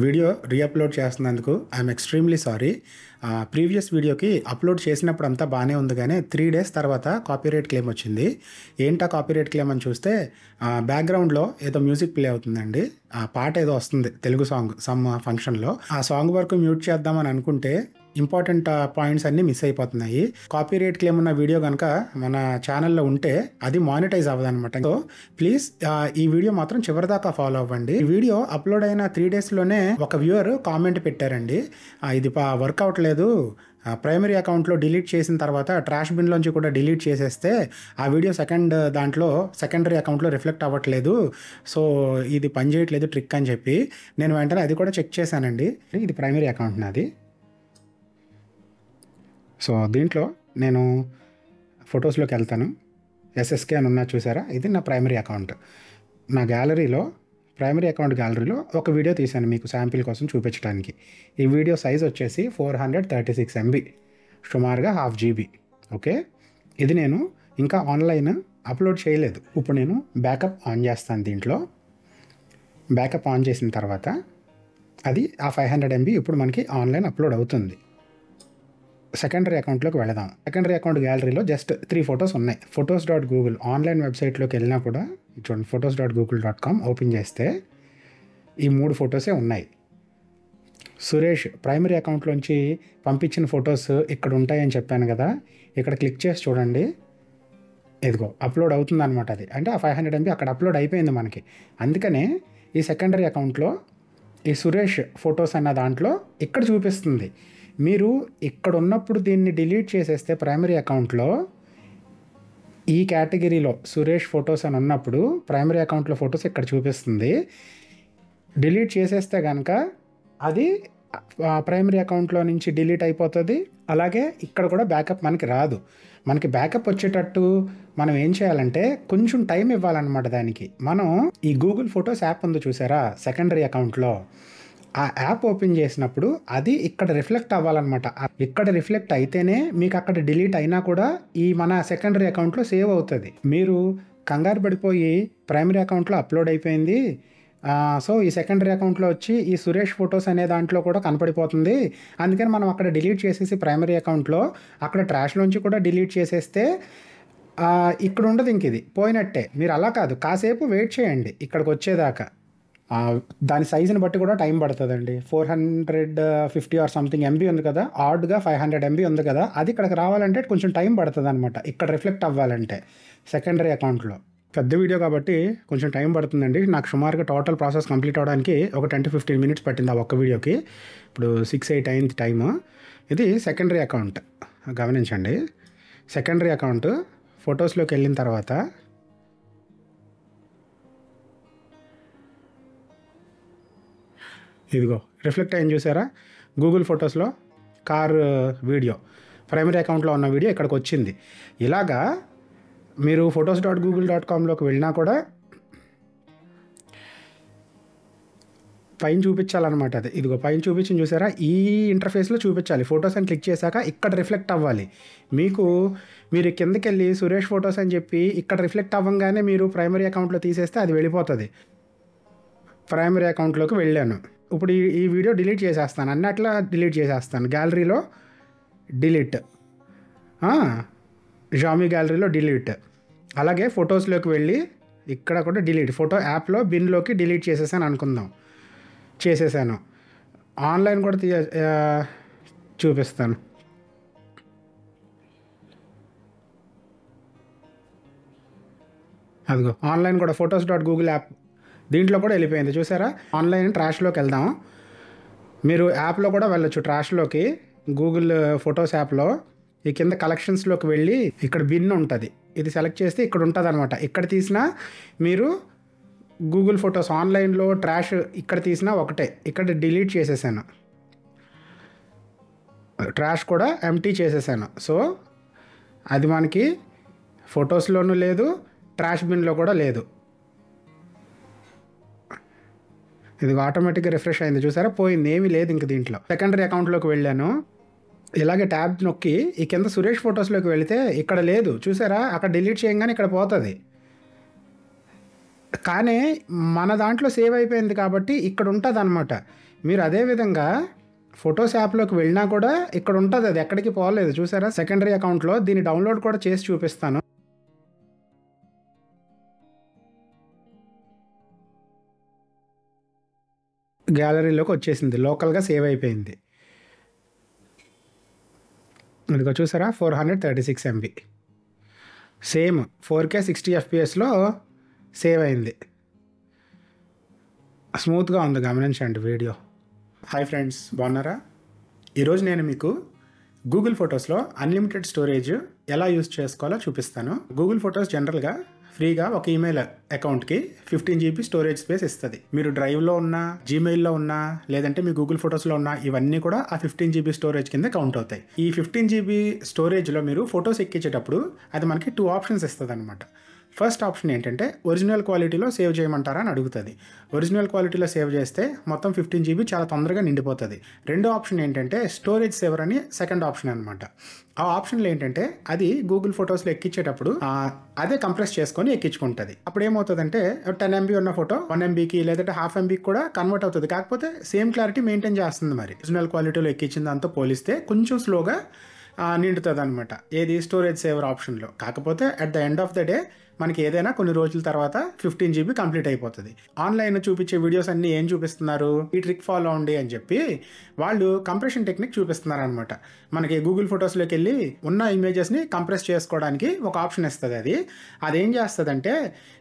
Video re-upload చేస్తున్నందుకు I'm extremely sorry. Previous వీడియోకి upload చేసినప్పుడు అంతా బాగానే ఉంది, కానీ 3 days తర్వాత కాపీరైట్ క్లెయిమ్ వచ్చింది. ఏంటా కాపీరైట్ క్లెయిమ్ అని చూస్తే బ్యాక్గ్రౌండ్లో ఏదో మ్యూజిక్ ప్లే అవుతుందండి. ఆ పాట ఏదో వస్తుంది, తెలుగు సాంగ్ సమ్ ఫంక్షన్లో. ఆ సాంగ్ వరకు మ్యూట్ చేద్దామని అనుకుంటే ఇంపార్టెంట్ పాయింట్స్ అన్నీ మిస్ అయిపోతున్నాయి. కాపీరైట్ క్లెయిమ్ ఉన్న వీడియో కనుక మన ఛానల్లో ఉంటే అది మానిటైజ్ అవ్వదన్నమాట. సో ప్లీజ్ ఈ వీడియో మాత్రం చివరిదాకా ఫాలో అవ్వండి. ఈ వీడియో అప్లోడ్ అయిన 3 daysలోనే ఒక వ్యూవర్ కామెంట్ పెట్టారండి, ఇది వర్క్ అవ్వట్లేదు, ప్రైమరీ అకౌంట్లో డిలీట్ చేసిన తర్వాత ట్రాష్ బిన్లోంచి కూడా డిలీట్ చేసేస్తే ఆ వీడియో సెకండరీ అకౌంట్లో రిఫ్లెక్ట్ అవ్వట్లేదు, సో ఇది పనిచేయట్లేదు ట్రిక్ అని చెప్పి నేను వెంటనే అది కూడా చెక్ చేశానండి. ఇది ప్రైమరీ అకౌంట్ నాది. సో దీంట్లో నేను ఫొటోస్లోకి వెళ్తాను. ఎస్ఎస్కే అని ఉన్నా చూసారా, ఇది నా ప్రైమరీ అకౌంట్. నా ప్రైమరీ అకౌంట్ గ్యాలరీలో ఒక వీడియో తీశాను మీకు శాంపిల్ కోసం చూపించడానికి. ఈ వీడియో సైజ్ వచ్చేసి 436 MB, సుమారుగా 1/2 GB. ఓకే, ఇది నేను ఇంకా ఆన్లైన్ అప్లోడ్ చేయలేదు. ఇప్పుడు నేను బ్యాకప్ ఆన్ చేస్తాను. దీంట్లో బ్యాకప్ ఆన్ చేసిన తర్వాత అది ఆ 500 MB ఇప్పుడు మనకి ఆన్లైన్ అప్లోడ్ అవుతుంది. సెకండరీ అకౌంట్లోకి వెళదాం. సెకండరీ అకౌంట్ గ్యాలరీలో జస్ట్ 3 photos ఉన్నాయి. photos.google ఆన్లైన్ వెబ్సైట్లోకి వెళ్ళినా కూడా చూడండి, photos.google.com ఓపెన్ చేస్తే ఈ 3 photos ఉన్నాయి. సురేష్ ప్రైమరీ అకౌంట్లోంచి పంపించిన ఫొటోస్ ఇక్కడ ఉంటాయని చెప్పాను కదా, ఇక్కడ క్లిక్ చేసి చూడండి, ఇదిగో అప్లోడ్ అవుతుంది అనమాట. అది అంటే ఆ 500 MB అక్కడ అప్లోడ్ అయిపోయింది మనకి. అందుకనే ఈ సెకండరీ అకౌంట్లో ఈ సురేష్ ఫొటోస్ అన్న దాంట్లో ఇక్కడ చూపిస్తుంది. మీరు ఇక్కడ ఉన్నప్పుడు దీన్ని డిలీట్ చేసేస్తే ప్రైమరీ అకౌంట్లో ఈ కేటగిరీలో సురేష్ ఫొటోస్ అని ఉన్నప్పుడు ప్రైమరీ అకౌంట్లో ఫొటోస్ ఇక్కడ చూపిస్తుంది. డిలీట్ చేసేస్తే కనుక అది ప్రైమరీ అకౌంట్లో నుంచి డిలీట్ అయిపోతుంది. అలాగే ఇక్కడ కూడా బ్యాకప్ మనకి రాదు. మనకి బ్యాకప్ వచ్చేటట్టు మనం ఏం చేయాలంటే కొంచెం టైం ఇవ్వాలన్నమాట దానికి. మనం ఈ గూగుల్ ఫొటోస్ యాప్ ఉంది చూసారా సెకండరీ అకౌంట్లో, ఆ యాప్ ఓపెన్ చేసినప్పుడు అది ఇక్కడ రిఫ్లెక్ట్ అవ్వాలన్నమాట. ఇక్కడ రిఫ్లెక్ట్ అయితేనే మీకు అక్కడ డిలీట్ అయినా కూడా ఈ మన సెకండరీ అకౌంట్లో సేవ్ అవుతుంది. మీరు కంగారు పడిపోయి ప్రైమరీ అకౌంట్లో అప్లోడ్ అయిపోయింది, సో ఈ సెకండరీ అకౌంట్లో వచ్చి ఈ సురేష్ ఫొటోస్ అనే దాంట్లో కూడా కనపడిపోతుంది, అందుకని మనం అక్కడ డిలీట్ చేసేసి ప్రైమరీ అకౌంట్లో అక్కడ ట్రాష్లోంచి కూడా డిలీట్ చేసేస్తే ఇక్కడ ఉండదు, ఇంక ఇది పోయినట్టే. మీరు అలా కాదు, కాసేపు వెయిట్ చేయండి ఇక్కడికి వచ్చేదాకా. దాని సైజుని బట్టి కూడా టైం పడుతుందండి. 450 ఆర్ సంథింగ్ MB ఉంది కదా, ఆడ్గా 500 MB ఉంది కదా, అది ఇక్కడికి రావాలంటే కొంచెం టైం పడుతుంది అనమాట, ఇక్కడ రిఫ్లెక్ట్ అవ్వాలంటే సెకండరీ అకౌంట్లో. పెద్ద వీడియో కాబట్టి కొంచెం టైం పడుతుందండి. నాకు సుమారుగా టోటల్ ప్రాసెస్ కంప్లీట్ అవ్వడానికి ఒక 10 to 15 minutes పట్టింది ఆ ఒక్క వీడియోకి. ఇప్పుడు 6-8 అయింది టైము. ఇది సెకండరీ అకౌంట్, గమనించండి. సెకండరీ అకౌంట్ ఫొటోస్లోకి వెళ్ళిన తర్వాత ఇదిగో రిఫ్లెక్ట్ అయ్యింది చూసారా, గూగుల్ ఫొటోస్లో కార్ వీడియో ప్రైమరీ అకౌంట్లో ఉన్న వీడియో ఇక్కడికి వచ్చింది. ఇలాగా మీరు photos.google.comలోకి వెళ్ళినా కూడా పైన చూపించాలన్నమాట. అది ఇదిగో పైన చూపించింది చూసారా, ఈ ఇంటర్ఫేస్లో చూపించాలి. ఫొటోస్ అని క్లిక్ చేశాక ఇక్కడ రిఫ్లెక్ట్ అవ్వాలి. మీరు కిందకి వెళ్ళి సురేష్ ఫొటోస్ అని చెప్పి ఇక్కడ రిఫ్లెక్ట్ అవ్వగానే మీరు ప్రైమరీ అకౌంట్లో తీసేస్తే అది వెళ్ళిపోతుంది. ప్రైమరీ అకౌంట్లోకి వెళ్ళాను. ఇప్పుడు ఈ వీడియో డిలీట్ చేసేస్తాను, అన్నట్లా డిలీట్ చేసేస్తాను. గ్యాలరీలో డిలీట్, జామీ గ్యాలరీలో డిలీట్. అలాగే ఫొటోస్లోకి వెళ్ళి ఇక్కడ కూడా డిలీట్. ఫోటో యాప్లో బిన్లోకి డిలీట్ చేసేసాను అనుకుందాం, చేసేసాను. ఆన్లైన్ కూడా చూపిస్తాను. అదిగో ఆన్లైన్ కూడా photos.google యాప్ దీంట్లో కూడా వెళ్ళిపోయింది చూసారా. ఆన్లైన్ ట్రాష్లోకి వెళ్దాం. మీరు యాప్లో కూడా వెళ్ళొచ్చు ట్రాష్లోకి. గూగుల్ ఫొటోస్ యాప్లో ఈ కింద కలెక్షన్స్లోకి వెళ్ళి ఇక్కడ బిన్ ఉంటుంది, ఇది సెలెక్ట్ చేస్తే ఇక్కడ ఉంటుంది అనమాట. ఇక్కడ తీసినా మీరు గూగుల్ ఫొటోస్ ఆన్లైన్లో ట్రాష్ ఇక్కడ తీసినా ఒకటే. ఇక్కడ డిలీట్ చేసేసాను, ట్రాష్ కూడా ఎంటీ చేసేసాను. సో అది మనకి ఫొటోస్లోనూ లేదు, ట్రాష్ బిన్లో కూడా లేదు. ఇది ఆటోమేటిక్గా రిఫ్రెష్ అయింది చూసారా, పోయింది, ఏమీ లేదు ఇంక దీంట్లో. సెకండరీ అకౌంట్లోకి వెళ్ళాను, ఇలాగే ట్యాబ్ నొక్కి ఈ కింద సురేష్ ఫొటోస్లోకి వెళితే ఇక్కడ లేదు చూసారా, అక్కడ డిలీట్ చేయగానే ఇక్కడ పోతుంది. కానీ మన దాంట్లో సేవ్ అయిపోయింది కాబట్టి ఇక్కడ ఉంటుంది అనమాట. మీరు అదేవిధంగా ఫొటోస్ యాప్లోకి వెళ్ళినా కూడా ఇక్కడ ఉంటుంది, అది ఎక్కడికి పోలేదు. చూసారా సెకండరీ అకౌంట్లో దీన్ని డౌన్లోడ్ కూడా చేసి చూపిస్తాను. గ్యాలరీలోకి వచ్చేసింది, లోకల్గా సేవ్ అయిపోయింది. ఇదిగో చూసారా 436 MB సేమ్ 4K 60 FPSలో సేవ్ అయింది. స్మూత్గా ఉంది, గమనించండి వీడియో. హాయ్ ఫ్రెండ్స్, బాగున్నారా? ఈరోజు నేను మీకు గూగుల్ ఫొటోస్లో అన్లిమిటెడ్ స్టోరేజ్ ఎలా యూజ్ చేసుకోవాలో చూపిస్తాను. గూగుల్ ఫొటోస్ జనరల్గా ఫ్రీగా ఒక ఈమెయిల్ అకౌంట్కి 15 GB స్టోరేజ్ స్పేస్ ఇస్తుంది. మీరు డ్రైవ్లో ఉన్నా, జీమెయిల్లో ఉన్నా, లేదంటే మీ గూగుల్ ఫొటోస్లో ఉన్నా, ఇవన్నీ కూడా ఆ 15 GB స్టోరేజ్ కింద కౌంట్ అవుతాయి. ఈ 15 GB స్టోరేజ్లో మీరు ఫొటోస్ ఎక్కించేటప్పుడు అది మనకి 2 ఆప్షన్స్ ఇస్తుంది అనమాట. ఫస్ట్ ఆప్షన్ ఏంటంటే ఒరిజినల్ క్వాలిటీలో సేవ్ చేయమంటారా అని అడుగుతుంది. ఒరిజినల్ క్వాలిటీలో సేవ్ చేస్తే మొత్తం 15 GB చాలా తొందరగా నిండిపోతుంది. రెండో ఆప్షన్ ఏంటంటే స్టోరేజ్ సేవర్ అని సెకండ్ ఆప్షన్ అనమాట. ఆ ఆప్షన్లో ఏంటంటే అది గూగుల్ ఫొటోస్లో ఎక్కించేటప్పుడు అదే కంప్రెస్ చేసుకొని ఎక్కించుకుంటుంది. అప్పుడు ఏమవుతుందంటే 10 MB ఉన్న ఫోటో 1 MBకి లేదంటే ½ MBకి కూడా కన్వర్ట్ అవుతుంది. కాకపోతే సేమ్ క్లారిటీ మెయింటైన్ చేస్తుంది. మరి ఒరిజినల్ క్వాలిటీలో ఎక్కించిన దాంతో పోలిస్తే కొంచెం స్లోగా నిండుతుంది అనమాట, ఏది స్టోరేజ్ సేవర్ ఆప్షన్లో. కాకపోతే at the end of the day మనకి ఏదైనా కొన్ని రోజుల తర్వాత 15 GB కంప్లీట్ అయిపోతుంది. ఆన్లైన్ చూపించే వీడియోస్ అన్నీ ఏం చూపిస్తున్నారు, ఈ ట్రిక్ ఫాలో అవ్వండి అని చెప్పి వాళ్ళు కంప్రెషన్ టెక్నిక్ చూపిస్తున్నారు అనమాట. మనకి గూగుల్ ఫొటోస్లోకి వెళ్ళి ఉన్న ఇమేజెస్ని కంప్రెస్ చేసుకోవడానికి ఒక ఆప్షన్ ఇస్తుంది. అదేం చేస్తుందంటే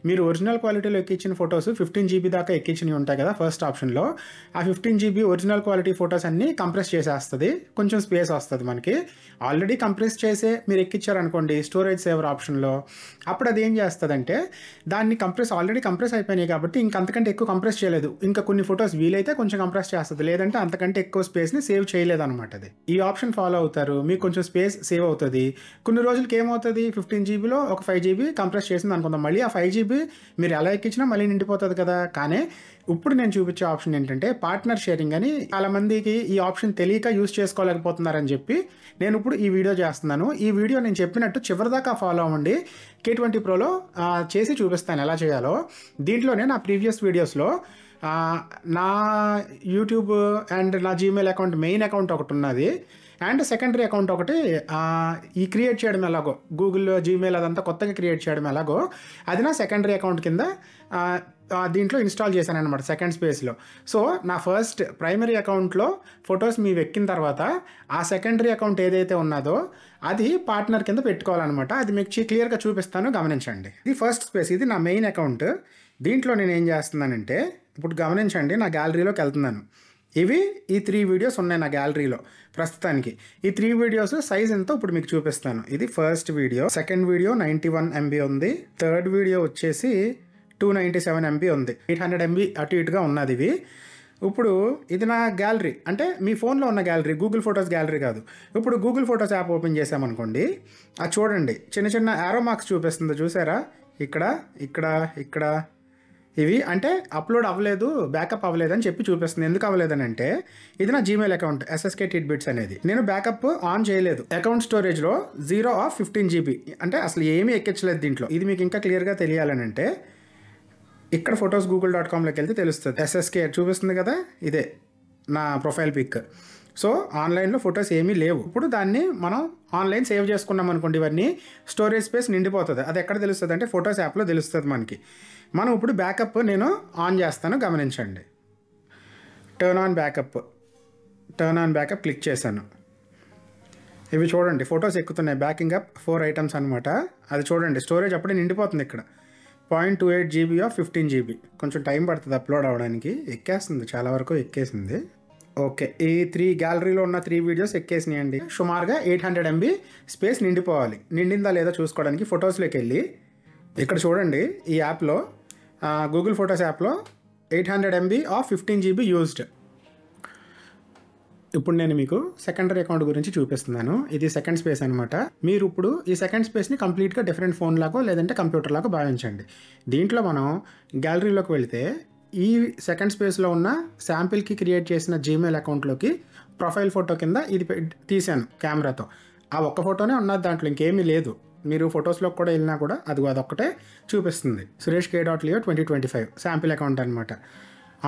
మీరు ఒరిజినల్ క్వాలిటీలో ఎక్కించిన ఫొటోస్ 15 GB దాకా ఎక్కించినవి ఉంటాయి కదా ఫస్ట్ ఆప్షన్లో, ఆ 15 GB ఒరిజినల్ క్వాలిటీ ఫొటోస్ అన్నీ కంప్రెస్ చేసేస్తుంది. కొంచెం స్పేస్ వస్తుంది మనకి. ఆల్రెడీ కంప్రెస్ చేసే మీరు ఎక్కించారనుకోండి స్టోరేజ్ సేవర్ ఆప్షన్లో, అప్పుడు అది ఏం చేస్తుందంటే దాన్ని ఆల్రెడీ కంప్రెస్ అయిపోయినాయి కాబట్టి ఇంకంతకంటే ఎక్కువ కంప్రెస్ చేయలేదు. ఇంకా కొన్ని ఫొటోస్ వీలైతే కొంచెం కంప్రెస్ చేస్తుంది, లేదంటే అంతకంటే ఎక్కువ స్పేస్ని సేవ్ చేయలేదు అనమాట. అది ఈ ఆప్షన్ ఫాలో అవుతారు, మీకు కొంచెం స్పేస్ సేవ్ అవుతుంది. కొన్ని రోజులకి ఏమవుతుంది, 15 GBలో ఒక 5 GB కంప్రెస్ చేసింది అనుకుందాం, మళ్ళీ ఆ 5 GB మీరు ఎలా ఎక్కించినా మళ్ళీ నిండిపోతుంది కదా. కానీ ఇప్పుడు నేను చూపించే ఆప్షన్ ఏంటంటే పార్ట్నర్ షేరింగ్ అని. చాలా మందికి ఈ ఆప్షన్ తెలియక యూజ్ చేసుకోలేకపోతున్నారని చెప్పి నేను ఇప్పుడు ఈ వీడియో చేస్తున్నాను. ఈ వీడియో నేను చెప్పినట్టు చివరిదాకా ఫాలో అవ్వండి. K20 Proలో చేసి చూపిస్తాను ఎలా చేయాలో. దీంట్లోనే నా ప్రీవియస్ వీడియోస్లో నా యూట్యూబ్ అండ్ నా జీమెయిల్ అకౌంట్ మెయిన్ అకౌంట్ ఒకటి ఉన్నది, అండ్ సెకండరీ అకౌంట్ ఒకటి ఈ క్రియేట్ చేయడం ఎలాగో, గూగుల్ జీమెయిల్ అదంతా కొత్తగా క్రియేట్ చేయడం ఎలాగో అది నా సెకండరీ అకౌంట్ కింద దీంట్లో ఇన్స్టాల్ చేశాను అనమాట, సెకండ్ స్పేస్లో. సో నా ఫస్ట్ ప్రైమరీ అకౌంట్లో ఫొటోస్ మీ ఎక్కిన తర్వాత ఆ సెకండరీ అకౌంట్ ఏదైతే ఉన్నదో అది పార్ట్నర్ కింద పెట్టుకోవాలన్నమాట. అది మీకు క్లియర్గా చూపిస్తాను, గమనించండి. ఇది ఫస్ట్ స్పేస్, ఇది నా మెయిన్ అకౌంట్. దీంట్లో నేను ఏం చేస్తున్నానంటే ఇప్పుడు గమనించండి, నా గ్యాలరీలోకి వెళ్తున్నాను. ఈ 3 వీడియోస్ ఉన్నాయి నా గ్యాలరీలో ప్రస్తుతానికి. ఈ 3 వీడియోస్ సైజ్ ఎంతో ఇప్పుడు మీకు చూపిస్తాను. ఇది first video, second video 91 MB ఉంది, థర్డ్ వీడియో వచ్చేసి 297 MB ఉంది, 800 MB అటు ఇటుగా ఉన్నది ఇవి. ఇప్పుడు ఇది నా గ్యాలరీ, అంటే మీ ఫోన్లో ఉన్న గ్యాలరీ, గూగుల్ ఫొటోస్ గ్యాలరీ కాదు. ఇప్పుడు గూగుల్ ఫొటోస్ యాప్ ఓపెన్ చేసామనుకోండి, అది చూడండి చిన్న చిన్న యారో మార్క్స్ చూపిస్తుంది, చూసారా? ఇక్కడ ఇక్కడ ఇక్కడ ఇవి అంటే అప్లోడ్ అవ్వలేదు, బ్యాకప్ అవ్వలేదు అని చెప్పి చూపిస్తుంది. ఎందుకు అవ్వలేదని అంటే ఇది నా జీమెయిల్ అకౌంట్ SSK Tidbits అనేది. నేను బ్యాకప్ ఆన్ చేయలేదు. అకౌంట్ స్టోరేజ్లో 0/15 GB, అంటే అసలు ఏమీ ఎక్కించలేదు దీంట్లో. ఇది మీకు ఇంకా క్లియర్గా తెలియాలని అంటే ఇక్కడ photosgoogle.comలోకి వెళ్తే తెలుస్తుంది. SSK చూపిస్తుంది కదా, ఇదే నా ప్రొఫైల్ పిక్. సో ఆన్లైన్లో ఫొటోస్ ఏమీ లేవు. ఇప్పుడు దాన్ని మనం ఆన్లైన్ సేవ్ చేసుకున్నాం అనుకోండి, ఇవన్నీ స్టోరేజ్ స్పేస్ నిండిపోతుంది. అది ఎక్కడ తెలుస్తుంది అంటే ఫొటోస్ యాప్లో తెలుస్తుంది మనకి. మనం ఇప్పుడు బ్యాకప్ నేను ఆన్ చేస్తాను, గమనించండి. టర్న్ ఆన్ బ్యాకప్ క్లిక్ చేశాను. ఇవి చూడండి ఫొటోస్ ఎక్కుతున్నాయి, బ్యాకింగ్ అప్ 4 ఐటమ్స్ అనమాట. అది చూడండి స్టోరేజ్ అప్పుడే నిండిపోతుంది. ఇక్కడ 0.28 GB ఆఫ్ 15 GB. కొంచెం టైం పడుతుంది అప్లోడ్ అవ్వడానికి. ఎక్కేస్తుంది, చాలా వరకు ఎక్కేసింది. ఓకే, ఈ 3 గ్యాలరీలో ఉన్న 3 వీడియోస్ ఎక్కేసినాయండి. సుమారుగా 800 MB స్పేస్ నిండిపోవాలి. నిండిందా లేదా చూసుకోవడానికి ఫొటోస్లోకి వెళ్ళి ఇక్కడ చూడండి, ఈ యాప్లో గూగుల్ ఫొటోస్ యాప్లో 800 MB ఆఫ్ 15 GB యూజ్డ్. ఇప్పుడు నేను మీకు సెకండరీ అకౌంట్ గురించి చూపిస్తున్నాను. ఇది సెకండ్ స్పేస్ అనమాట. మీరు ఇప్పుడు ఈ సెకండ్ స్పేస్ని కంప్లీట్గా డిఫరెంట్ ఫోన్ లాగో లేదంటే కంప్యూటర్ లాగో భావించండి. దీంట్లో మనం గ్యాలరీలోకి వెళితే ఈ సెకండ్ స్పేస్లో ఉన్న శాంపిల్కి క్రియేట్ చేసిన జీమెయిల్ అకౌంట్లోకి ప్రొఫైల్ ఫోటో కింద ఇది తీశాను కెమెరాతో. ఆ ఒక్క ఫోటోనే ఉన్నది, దాంట్లో ఇంకేమీ లేదు. మీరు ఫొటోస్లోకి కూడా వెళ్ళినా కూడా అదొక్కటే చూపిస్తుంది. suresh.k.leo 2025 శాంపిల్ అకౌంట్ అనమాట.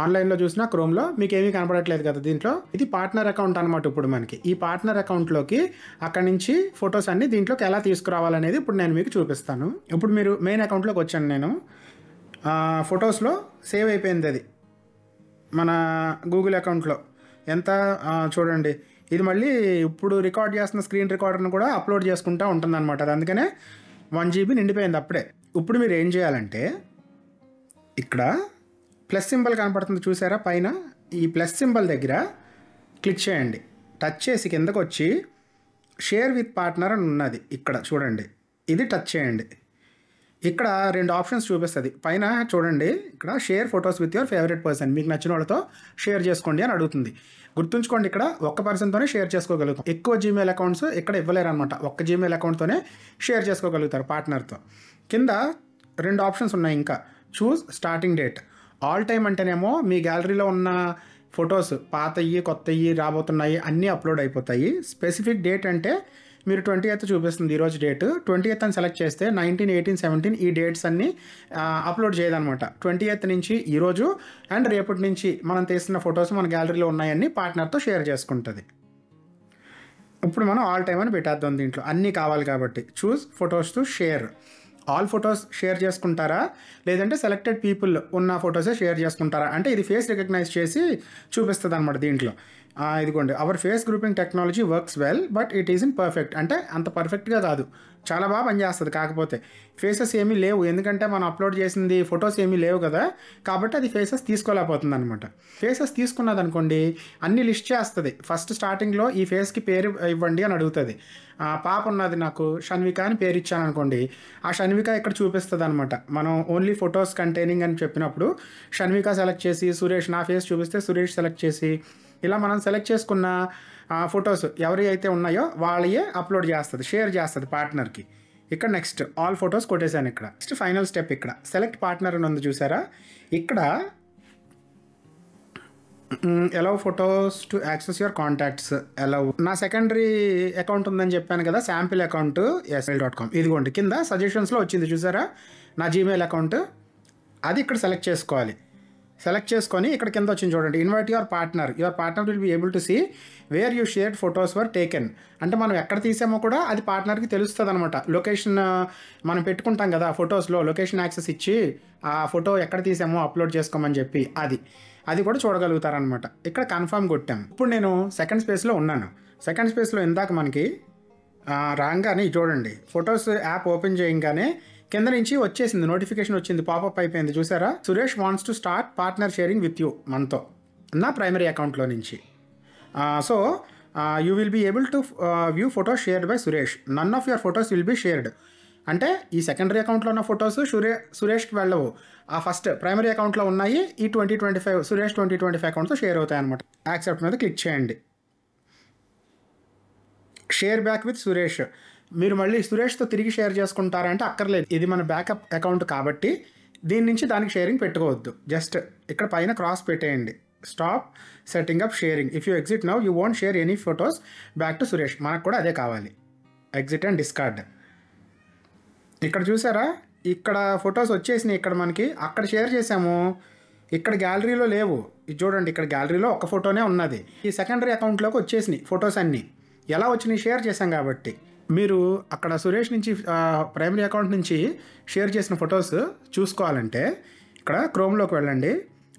ఆన్లైన్లో చూసినా క్రోమ్లో మీకు ఏమీ కనపడట్లేదు కదా దీంట్లో. ఇది పార్ట్నర్ అకౌంట్ అనమాట. ఇప్పుడు మనకి ఈ పార్ట్నర్ అకౌంట్లోకి అక్కడి నుంచి ఫొటోస్ అన్ని దీంట్లోకి ఎలా తీసుకురావాలనేది ఇప్పుడు నేను మీకు చూపిస్తాను. ఇప్పుడు మీరు మెయిన్ అకౌంట్లోకి వచ్చాను నేను. ఫొటోస్లో సేవ్ అయిపోయింది అది మన గూగుల్ అకౌంట్లో. ఎంత చూడండి, ఇది మళ్ళీ ఇప్పుడు రికార్డ్ చేస్తున్న స్క్రీన్ రికార్డర్ను కూడా అప్లోడ్ చేసుకుంటూ ఉంటుంది అనమాట. అది అందుకనే 1 GB నిండిపోయింది అప్పుడే. ఇప్పుడు మీరు ఏం చేయాలంటే ఇక్కడ ప్లస్ సింబల్ కనపడుతుంది చూసారా పైన, ఈ ప్లస్ సింబల్ దగ్గర క్లిక్ చేయండి. టచ్ చేసి కిందకు వచ్చి షేర్ విత్ పార్ట్నర్ అని ఉన్నది ఇక్కడ చూడండి, ఇది టచ్ చేయండి. ఇక్కడ 2 ఆప్షన్స్ చూపిస్తుంది పైన చూడండి. ఇక్కడ share photos with your favourite person, మీకు నచ్చిన వాళ్ళతో షేర్ చేసుకోండి అని అడుగుతుంది. గుర్తుంచుకోండి, ఇక్కడ ఒక్క పర్సన్తోనే షేర్ చేసుకోగలుగుతాం. ఎక్కువ జీమెయిల్ అకౌంట్స్ ఇక్కడ ఇవ్వలేరు అనమాట. ఒక్క జీమెయిల్ అకౌంట్తోనే షేర్ చేసుకోగలుగుతారు పార్ట్నర్తో. కింద 2 ఆప్షన్స్ ఉన్నాయి ఇంకా. చూస్ స్టార్టింగ్ డేట్. ఆల్ టైమ్ అంటేనేమో మీ గ్యాలరీలో ఉన్న ఫొటోస్ పాతయ్యి కొత్తయ్యి రాబోతున్నాయి అన్నీ అప్లోడ్ అయిపోతాయి. స్పెసిఫిక్ డేట్ అంటే మీరు 20th చూపిస్తుంది ఈరోజు డేట్. 20th అని సెలెక్ట్ చేస్తే 19, 18, 17 ఈ డేట్స్ అన్నీ అప్లోడ్ చేయదనమాట. 20th నుంచి ఈరోజు అండ్ రేపటి నుంచి మనం తీసిన ఫొటోస్ మన గ్యాలరీలో ఉన్నాయన్నీ పార్ట్నర్తో షేర్ చేసుకుంటుంది. ఇప్పుడు మనం ఆల్ టైమ్ అని పెట్టేద్దాం. దీంట్లో అన్నీ కావాలి కాబట్టి choose photos to share. All photos share చేసుకుంటారా లేదంటే సెలెక్టెడ్ పీపుల్ ఉన్న ఫొటోసే షేర్ చేసుకుంటారా అంటే ఇది ఫేస్ రికగ్నైజ్ చేసి చూపిస్తుంది అనమాట దీంట్లో. ఇదిగోండి, hour face grouping technology works well but it is in perfect. అంటే అంత పర్ఫెక్ట్గా కాదు, చాలా బాగా పనిచేస్తుంది. కాకపోతే ఫేసెస్ ఏమీ లేవు, ఎందుకంటే మనం అప్లోడ్ చేసింది ఫొటోస్ ఏమీ లేవు కదా, కాబట్టి అది ఫేసెస్ తీసుకోలేకపోతుంది అనమాట. ఫేసెస్ తీసుకున్నది అనుకోండి అన్ని లిస్ట్ చేస్తుంది. ఫస్ట్ స్టార్టింగ్లో ఈ ఫేస్కి పేరు ఇవ్వండి అని అడుగుతుంది. పాప ఉన్నది నాకు షన్విక అని పేరు ఇచ్చాను అనుకోండి, ఆ షన్విక ఇక్కడ చూపిస్తుంది అనమాట. మనం ఓన్లీ ఫొటోస్ కంటైనింగ్ అని చెప్పినప్పుడు షన్విక సెలెక్ట్ చేసి సురేష్, నా ఫేస్ చూపిస్తే సురేష్ సెలెక్ట్ చేసి ఇలా మనం సెలెక్ట్ చేసుకున్న ఫొటోస్ ఎవరి అయితే ఉన్నాయో వాళ్ళే అప్లోడ్ చేస్తుంది, షేర్ చేస్తుంది పార్ట్నర్కి. ఇక్కడ నెక్స్ట్ ఆల్ ఫొటోస్ కొట్టేశాను. ఇక్కడ నెక్స్ట్ ఫైనల్ స్టెప్ ఇక్కడ సెలెక్ట్ పార్ట్నర్ అని ఉంది చూసారా. ఇక్కడ allow photos to access your contacts allow. నా సెకండరీ అకౌంట్ ఉందని చెప్పాను కదా, శాంపిల్ అకౌంట్ smail.com. ఇదిగోండి కింద సజెషన్స్లో వచ్చింది చూసారా నా జీమెయిల్ అకౌంట్, అది ఇక్కడ సెలెక్ట్ చేసుకోవాలి. సెలెక్ట్ చేసుకొని ఇక్కడ కింద వచ్చింది చూడండి, invite your partner will be able to see where you shared photos were taken. అంటే మనం ఎక్కడ తీసామో కూడా అది పార్ట్నర్కి తెలుస్తుంది అనమాట. లొకేషన్ మనం పెట్టుకుంటాం కదా ఫొటోస్లో, లొకేషన్ యాక్సెస్ ఇచ్చి ఆ ఫోటో ఎక్కడ తీసామో అప్లోడ్ చేసుకోమని చెప్పి అది కూడా చూడగలుగుతారనమాట. ఇక్కడ కన్ఫర్మ్ కొట్టాము. ఇప్పుడు నేను సెకండ్ స్పేస్లో ఉన్నాను. సెకండ్ స్పేస్లో ఇందాక మనకి రాగానే చూడండి ఫొటోస్ యాప్ ఓపెన్ చేయగానే కింద నుంచి వచ్చేసింది, నోటిఫికేషన్ వచ్చింది, పాపప్ అయిపోయింది చూసారా. Suresh wants to start partner sharing with you మనతో, నా ప్రైమరీ అకౌంట్లో నుంచి. So you will be able to view photos shared by Suresh, none of your photos will be shared. అంటే ఈ సెకండరీ అకౌంట్లో ఉన్న ఫొటోస్ సురేష్కి వెళ్ళవు, ఆ ఫస్ట్ ప్రైమరీ అకౌంట్లో ఉన్నాయి. ఈ 2025 సురేష్ 2025 అకౌంట్తో షేర్ అవుతాయి అనమాట. యాక్సెప్ట్ మీద క్లిక్ చేయండి. Share back with Suresh. మీరు మళ్ళీ సురేష్తో తిరిగి షేర్ చేసుకుంటారంటే అక్కర్లేదు, ఇది మన బ్యాకప్ అకౌంట్ కాబట్టి దీని నుంచి దానికి షేరింగ్ పెట్టుకోవద్దు. జస్ట్ ఇక్కడ పైన క్రాస్ పెట్టేయండి, stop setting up sharing. If you exit now you won't share any photos back to Suresh. మనకు కూడా అదే కావాలి, ఎగ్జిట్ అండ్ డిస్కార్డ్. ఇక్కడ చూసారా ఇక్కడ ఫొటోస్ వచ్చేసినాయి. ఇక్కడ మనకి అక్కడ షేర్ చేసాము, ఇక్కడ గ్యాలరీలో లేవు. ఇది చూడండి, ఇక్కడ గ్యాలరీలో ఒక ఫోటోనే ఉన్నది. ఈ సెకండరీ అకౌంట్లోకి వచ్చేసినాయి ఫొటోస్ అన్నీ. ఎలా వచ్చినాయి? షేర్ చేసాం కాబట్టి. మీరు అక్కడ సురేష్ నుంచి ప్రైమరీ అకౌంట్ నుంచి షేర్ చేసిన ఫొటోస్ చూసుకోవాలంటే ఇక్కడ క్రోమ్లోకి వెళ్ళండి,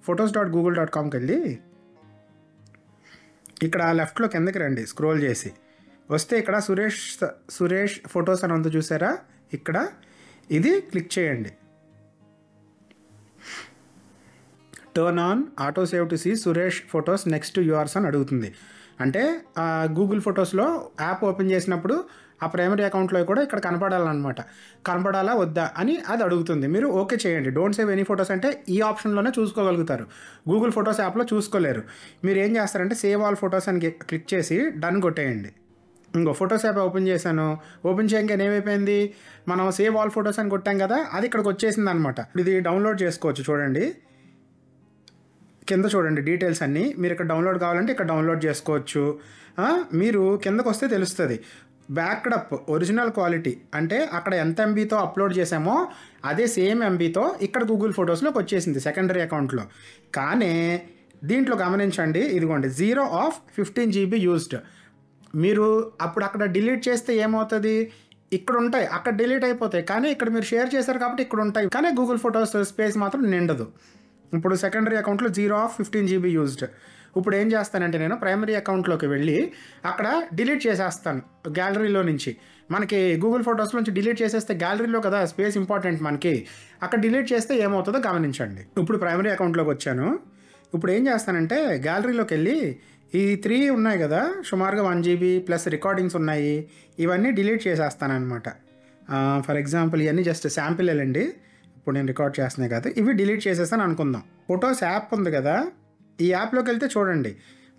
photos.google.comకి వెళ్ళి ఇక్కడ లెఫ్ట్లో కిందకి రండి, స్క్రోల్ చేసి వస్తే ఇక్కడ సురేష్ ఫొటోస్ అని ఉంది చూసారా, ఇక్కడ ఇది క్లిక్ చేయండి. Turn on auto save to see Suresh photos next to yours అని అడుగుతుంది. అంటే గూగుల్ ఫొటోస్లో యాప్ ఓపెన్ చేసినప్పుడు ఆ ప్రైమరీ అకౌంట్లో కూడా ఇక్కడ కనపడాలన్నమాట. కనపడాలా వద్దా అని అది అడుగుతుంది. మీరు ఓకే చేయండి. డోంట్ సేవ్ ఎనీ ఫొటోస్ అంటే ఈ ఆప్షన్లోనే చూసుకోగలుగుతారు, గూగుల్ ఫొటోస్ యాప్లో చూసుకోలేరు. మీరు ఏం చేస్తారంటే సేవ్ ఆల్ ఫొటోస్ అని క్లిక్ చేసి డన్ కొట్టేయండి. ఇంకో ఫొటోస్ యాప్ ఓపెన్ చేశాను, ఓపెన్ చేయగానే ఏమైపోయింది, మనం సేవ్ ఆల్ ఫొటోస్ అని కొట్టాం కదా, అది ఇక్కడికి వచ్చేసింది అనమాట. ఇది డౌన్లోడ్ చేసుకోవచ్చు చూడండి, కింద చూడండి డీటెయిల్స్ అన్నీ. మీరు ఇక్కడ డౌన్లోడ్ కావాలంటే ఇక్కడ డౌన్లోడ్ చేసుకోవచ్చు. మీరు కిందకు వస్తే తెలుస్తుంది బ్యాక్డప్ ఒరిజినల్ క్వాలిటీ అంటే అక్కడ ఎంత ఎంబీతో అప్లోడ్ చేసామో అదే సేమ్ ఎంబీతో ఇక్కడ గూగుల్ ఫొటోస్లోకి వచ్చేసింది సెకండరీ అకౌంట్లో. కానీ దీంట్లో గమనించండి, ఇదిగోండి 0 GB యూజ్డ్. మీరు అప్పుడు అక్కడ డిలీట్ చేస్తే ఏమవుతుంది, ఇక్కడ ఉంటాయి, అక్కడ డిలీట్ అయిపోతాయి. కానీ ఇక్కడ మీరు షేర్ చేశారు కాబట్టి ఇక్కడ ఉంటాయి, కానీ గూగుల్ ఫొటోస్ స్పేస్ మాత్రం నిండదు. ఇప్పుడు సెకండరీ అకౌంట్లో 0 GB యూజ్డ్. ఇప్పుడు ఏం చేస్తానంటే నేను ప్రైమరీ అకౌంట్లోకి వెళ్ళి అక్కడ డిలీట్ చేసేస్తాను గ్యాలరీలో నుంచి. మనకి గూగుల్ ఫొటోస్లో నుంచి డిలీట్ చేసేస్తే గ్యాలరీలో కదా స్పేస్ ఇంపార్టెంట్ మనకి, అక్కడ డిలీట్ చేస్తే ఏమవుతుందో గమనించండి. ఇప్పుడు ప్రైమరీ అకౌంట్లోకి వచ్చాను. ఇప్పుడు ఏం చేస్తానంటే గ్యాలరీలోకి వెళ్ళి ఈ 3 ఉన్నాయి కదా, సుమారుగా 1 GB ప్లస్ రికార్డింగ్స్ ఉన్నాయి, ఇవన్నీ డిలీట్ చేసేస్తానమాట. ఫర్ ఎగ్జాంపుల్ ఇవన్నీ జస్ట్ శాంపిల్ వెళ్ళండి, ఇప్పుడు నేను రికార్డ్ చేస్తున్నాయి కదా, ఇవి డిలీట్ చేసేస్తాను అనుకుందాం. ఫొటోస్ యాప్ ఉంది కదా, ఈ యాప్లోకి వెళ్తే చూడండి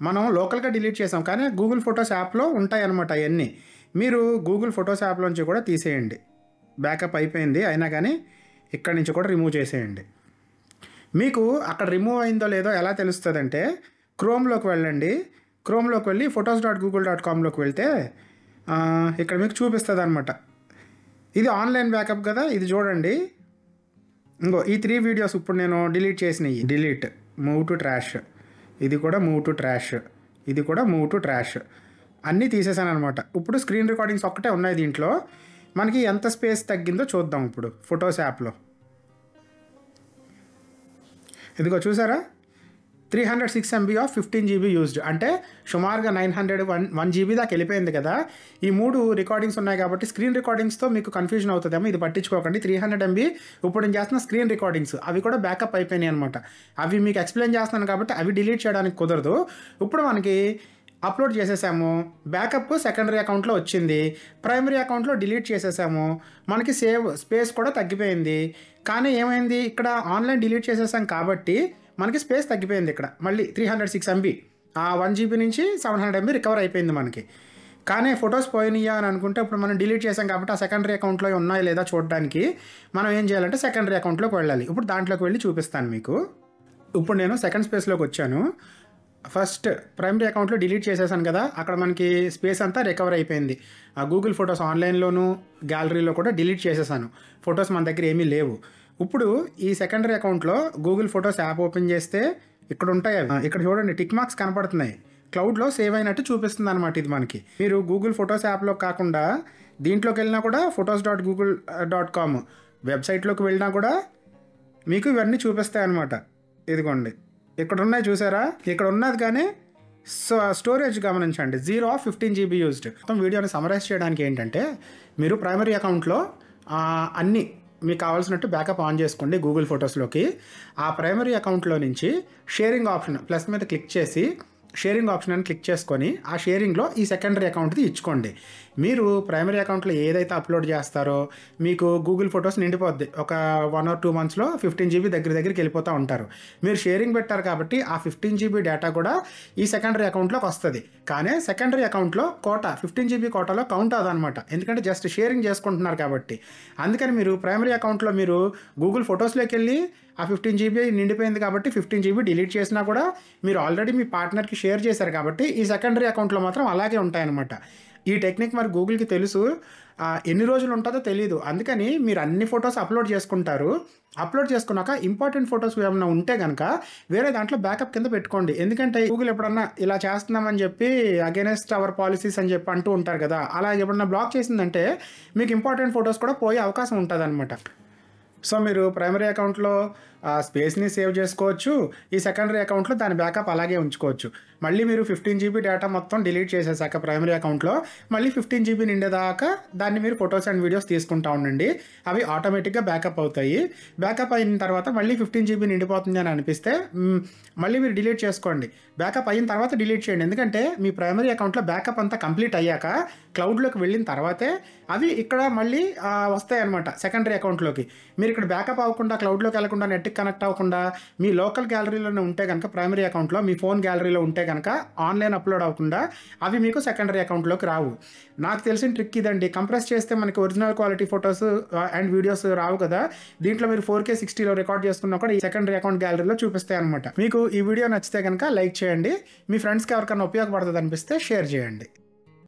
మనం లోకల్గా డిలీట్ చేసాం, కానీ గూగుల్ ఫొటోస్ యాప్లో ఉంటాయి అన్నమాట అవన్నీ. మీరు గూగుల్ ఫొటోస్ యాప్లోంచి కూడా తీసేయండి. బ్యాకప్ అయిపోయింది అయినా కానీ ఇక్కడి నుంచి కూడా రిమూవ్ చేసేయండి. మీకు అక్కడ రిమూవ్ అయిందో లేదో ఎలా తెలుస్తుందంటే క్రోమ్లోకి వెళ్ళండి. క్రోమ్లోకి వెళ్ళి photos.google.comలోకి వెళ్తే ఇక్కడ మీకు చూపిస్తుంది అనమాట. ఇది ఆన్లైన్ బ్యాకప్ కదా, ఇది చూడండి. ఇంకో ఈ 3 వీడియోస్ ఇప్పుడు నేను డిలీట్ చేసినవి, డిలీట్, మూవ్ టు ట్రాష్, ఇది కూడా మూవ్ టు ట్రాష్, ఇది కూడా మూవ్ టు ట్రాష్, అన్నీ తీసేసాను అనమాట. ఇప్పుడు స్క్రీన్ రికార్డింగ్స్ ఒక్కటే ఉన్నాయి దీంట్లో. మనకి ఎంత స్పేస్ తగ్గిందో చూద్దాం ఇప్పుడు ఫొటోస్ యాప్లో. ఇదిగో చూసారా, 306 MB ఆఫ్ 15 GB యూజ్డ్, అంటే సుమారుగా 901 GB దాకా వెళ్ళిపోయింది కదా. ఈ 3 రికార్డింగ్స్ ఉన్నాయి కాబట్టి స్క్రీన్ రికార్డింగ్స్తో మీకు కన్ఫ్యూజన్ అవుతుందేమో, ఇది పట్టించుకోకండి. 300 MB ఇప్పుడు నేను చేస్తున్న స్క్రీన్ రికార్డింగ్స్ అవి కూడా బ్యాకప్ అయిపోయినాయి అనమాట. అవి మీకు ఎక్స్ప్లెయిన్ చేస్తున్నాను కాబట్టి అవి డిలీట్ చేయడానికి కుదరదు. ఇప్పుడు మనకి అప్లోడ్ చేసేసాము, బ్యాకప్ సెకండరీ అకౌంట్లో వచ్చింది, ప్రైమరీ అకౌంట్లో డిలీట్ చేసేసాము, మనకి సేవ్ స్పేస్ కూడా తగ్గిపోయింది. కానీ ఏమైంది, ఇక్కడ ఆన్లైన్ డిలీట్ చేసేసాం కాబట్టి మనకి స్పేస్ తగ్గిపోయింది. ఇక్కడ మళ్ళీ 306 MB, ఆ 1 GB నుంచి 700 MB రికవర్ అయిపోయింది మనకి. కానీ ఫొటోస్ పోయినాయా అని అనుకుంటే ఇప్పుడు మనం డిలీట్ చేసాం కాబట్టి ఆ సెకండరీ అకౌంట్లో ఉన్నాయా లేదా చూడడానికి మనం ఏం చేయాలంటే సెకండరీ అకౌంట్లోకి వెళ్ళాలి. ఇప్పుడు దాంట్లోకి వెళ్ళి చూపిస్తాను మీకు. ఇప్పుడు నేను సెకండ్ స్పేస్లోకి వచ్చాను. ఫస్ట్ ప్రైమరీ అకౌంట్లో డిలీట్ చేసేసాను కదా, అక్కడ మనకి స్పేస్ అంతా రికవర్ అయిపోయింది. ఆ గూగుల్ ఫొటోస్ ఆన్లైన్లోను గ్యాలరీలో కూడా డిలీట్ చేసేసాను, ఫొటోస్ మన దగ్గర ఏమీ లేవు. ఇప్పుడు ఈ సెకండరీ అకౌంట్లో గూగుల్ ఫొటోస్ యాప్ ఓపెన్ చేస్తే ఇక్కడ ఉంటాయి అవి, ఇక్కడ చూడండి టిక్ మార్క్స్ కనపడుతున్నాయి, క్లౌడ్లో సేవ్ అయినట్టు చూపిస్తుంది అనమాట. ఇది మనకి మీరు గూగుల్ ఫొటోస్ యాప్లో కాకుండా దీంట్లోకి వెళ్ళినా కూడా photos.google.com వెబ్సైట్లోకి వెళ్ళినా కూడా మీకు ఇవన్నీ చూపిస్తాయి అనమాట. ఇదిగోండి ఇక్కడ ఉన్నాయి చూసారా, ఇక్కడ ఉన్నది కానీ స్టోరేజ్ గమనించండి 0 GB యూజ్డ్. మొత్తం వీడియోని సమరైజ్ చేయడానికి ఏంటంటే మీరు ప్రైమరీ అకౌంట్లో అన్నీ మీకు కావాల్సినట్టు బ్యాకప్ ఆన్ చేసుకోండి గూగుల్ ఫొటోస్లోకి. ఆ ప్రైమరీ అకౌంట్లో నుంచి షేరింగ్ ఆప్షన్ ప్లస్ మీద క్లిక్ చేసి షేరింగ్ ఆప్షన్ అని క్లిక్ చేసుకొని ఆ షేరింగ్లో ఈ సెకండరీ అకౌంట్ది ఇచ్చుకోండి. మీరు ప్రైమరీ అకౌంట్లో ఏదైతే అప్లోడ్ చేస్తారో మీకు గూగుల్ ఫొటోస్ నిండిపోద్ది. ఒక 1 or 2 మంత్స్లో 15 GB దగ్గరికి వెళ్ళిపోతూ ఉంటారు. మీరు షేరింగ్ పెట్టారు కాబట్టి ఆ 15 GB డేటా కూడా ఈ సెకండరీ అకౌంట్లోకి వస్తుంది. కానీ సెకండరీ అకౌంట్లో కోటా 15 GB కోటాలో కౌంట్ అవ్వదన్నమాట, ఎందుకంటే జస్ట్ షేరింగ్ చేసుకుంటున్నారు కాబట్టి. అందుకని మీరు ప్రైమరీ అకౌంట్లో మీరు గూగుల్ ఫొటోస్లోకి వెళ్ళి ఆ 15 GB నిండిపోయింది కాబట్టి 15 GB డిలీట్ చేసినా కూడా మీరు ఆల్రెడీ మీ పార్ట్నర్కి షేర్ చేశారు కాబట్టి ఈ సెకండరీ అకౌంట్లో మాత్రం అలాగే ఉంటాయన్నమాట. ఈ టెక్నిక్ మరి గూగుల్కి తెలుసు, ఎన్ని రోజులు ఉంటుందో తెలియదు. అందుకని మీరు అన్ని ఫొటోస్ అప్లోడ్ చేసుకుంటారు. అప్లోడ్ చేసుకున్నాక ఇంపార్టెంట్ ఫొటోస్ ఏమైనా ఉంటే కనుక వేరే దాంట్లో బ్యాకప్ కింద పెట్టుకోండి. ఎందుకంటే గూగుల్ ఎప్పుడన్నా ఇలా చేస్తున్నామని చెప్పి అగైనెస్ట్ అవర్ పాలసీస్ అని చెప్పి అంటూ ఉంటారు కదా, అలా ఎప్పుడన్నా బ్లాక్ చేసిందంటే మీకు ఇంపార్టెంట్ ఫొటోస్ కూడా పోయే అవకాశం ఉంటుంది అనమాట. సో మీరు ప్రైమరీ అకౌంట్లో స్పేస్ని సేవ్ చేసుకోవచ్చు, ఈ సెకండరీ అకౌంట్లో దాని బ్యాకప్ అలాగే ఉంచుకోవచ్చు. మళ్ళీ మీరు 15 GB డేటా మొత్తం డిలీట్ చేసేసాక ప్రైమరీ అకౌంట్లో మళ్ళీ 15 GB నిండేదాకా దాన్ని మీరు ఫొటోస్ అండ్ వీడియోస్ తీసుకుంటా ఉండండి. అవి ఆటోమేటిక్గా బ్యాకప్ అవుతాయి. బ్యాకప్ అయిన తర్వాత మళ్ళీ 15 GB నిండిపోతుంది అని అనిపిస్తే మళ్ళీ మీరు డిలీట్ చేసుకోండి. బ్యాకప్ అయిన తర్వాత డిలీట్ చేయండి, ఎందుకంటే మీ ప్రైమరీ అకౌంట్లో బ్యాకప్ అంతా కంప్లీట్ అయ్యాక క్లౌడ్లోకి వెళ్ళిన తర్వాతే అవి ఇక్కడ మళ్ళీ వస్తాయి అనమాట సెకండరీ అకౌంట్లోకి. మీరు ఇక్కడ బ్యాకప్ అవ్వకుండా క్లౌడ్లోకి వెళ్ళకుండా నెట్కి కనెక్ట్ అవ్వకుండా మీ లోకల్ గ్యాలరీలోనే ఉంటే కనుక ప్రైమరీ అకౌంట్లో మీ ఫోన్ గ్యాలరీలో ఉంటే కనుక ఆన్లైన్ అప్లోడ్ అవ్వకుండా అవి మీకు సెకండరీ అకౌంట్లోకి రావు. నాకు తెలిసిన ట్రిక్ ఇదండి. కంప్రెస్ చేస్తే మనకి original quality photos and videos రావు కదా, దీంట్లో మీరు 4K 60లో రికార్డ్ చేసుకున్నా కూడా ఈ సెకండరీ అకౌంట్ గ్యాలరీలో చూపిస్తాయి అనమాట. మీకు ఈ వీడియో నచ్చితే కనుక లైక్ చేయండి, మీ ఫ్రెండ్స్కి ఎవరికైనా ఉపయోగపడుతుంది అనిపిస్తే షేర్ చేయండి.